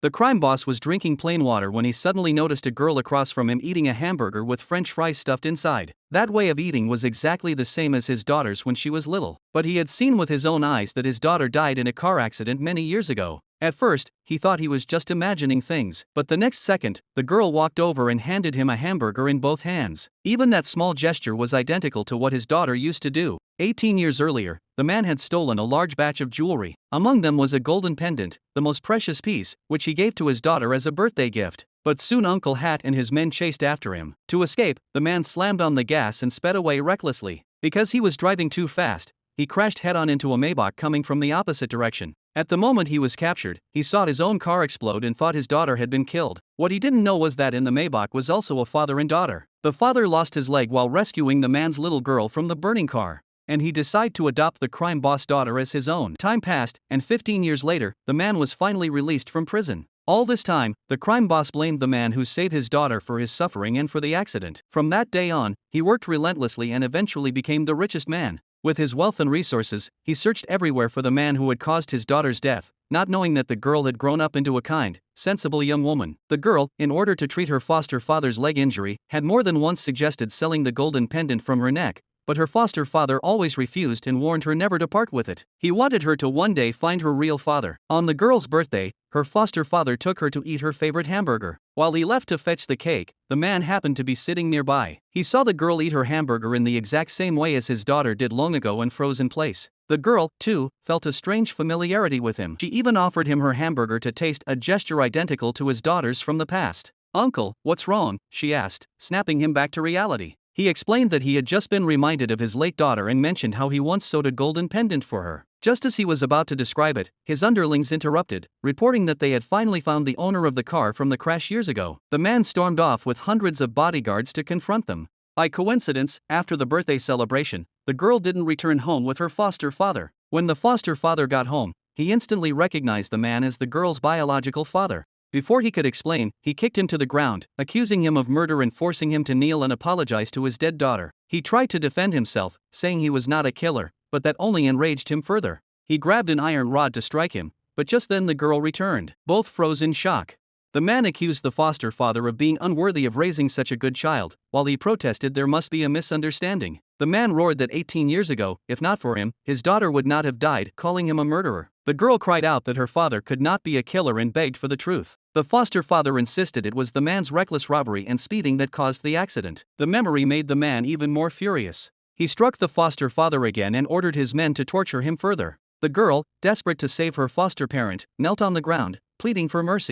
The crime boss was drinking plain water when he suddenly noticed a girl across from him eating a hamburger with french fries stuffed inside. That way of eating was exactly the same as his daughter's when she was little, but he had seen with his own eyes that his daughter died in a car accident many years ago. At first, he thought he was just imagining things, but the next second, the girl walked over and handed him a hamburger in both hands. Even that small gesture was identical to what his daughter used to do. 18 years earlier, the man had stolen a large batch of jewelry. Among them was a golden pendant, the most precious piece, which he gave to his daughter as a birthday gift. But soon Uncle Hat and his men chased after him. To escape, the man slammed on the gas and sped away recklessly. Because he was driving too fast, he crashed head-on into a Maybach coming from the opposite direction. At the moment he was captured, he saw his own car explode and thought his daughter had been killed. What he didn't know was that in the Maybach was also a father and daughter. The father lost his leg while rescuing the man's little girl from the burning car, and he decided to adopt the crime boss' daughter as his own. Time passed, and 15 years later, the man was finally released from prison. All this time, the crime boss blamed the man who saved his daughter for his suffering and for the accident. From that day on, he worked relentlessly and eventually became the richest man. With his wealth and resources, he searched everywhere for the man who had caused his daughter's death, not knowing that the girl had grown up into a kind, sensible young woman. The girl, in order to treat her foster father's leg injury, had more than once suggested selling the golden pendant from her neck, but her foster father always refused and warned her never to part with it. He wanted her to one day find her real father. On the girl's birthday, her foster father took her to eat her favorite hamburger. While he left to fetch the cake, the man happened to be sitting nearby. He saw the girl eat her hamburger in the exact same way as his daughter did long ago and froze in place. The girl, too, felt a strange familiarity with him. She even offered him her hamburger to taste, a gesture identical to his daughter's from the past. "Uncle, what's wrong?" she asked, snapping him back to reality. He explained that he had just been reminded of his late daughter and mentioned how he once sewed a golden pendant for her. Just as he was about to describe it, his underlings interrupted, reporting that they had finally found the owner of the car from the crash years ago. The man stormed off with hundreds of bodyguards to confront them. By coincidence, after the birthday celebration, the girl didn't return home with her foster father. When the foster father got home, he instantly recognized the man as the girl's biological father. Before he could explain, he kicked him to the ground, accusing him of murder and forcing him to kneel and apologize to his dead daughter. He tried to defend himself, saying he was not a killer, but that only enraged him further. He grabbed an iron rod to strike him, but just then the girl returned. Both froze in shock. The man accused the foster father of being unworthy of raising such a good child, while he protested there must be a misunderstanding. The man roared that 18 years ago, if not for him, his daughter would not have died, calling him a murderer. The girl cried out that her father could not be a killer and begged for the truth. The foster father insisted it was the man's reckless robbery and speeding that caused the accident. The memory made the man even more furious. He struck the foster father again and ordered his men to torture him further. The girl, desperate to save her foster parent, knelt on the ground, pleading for mercy.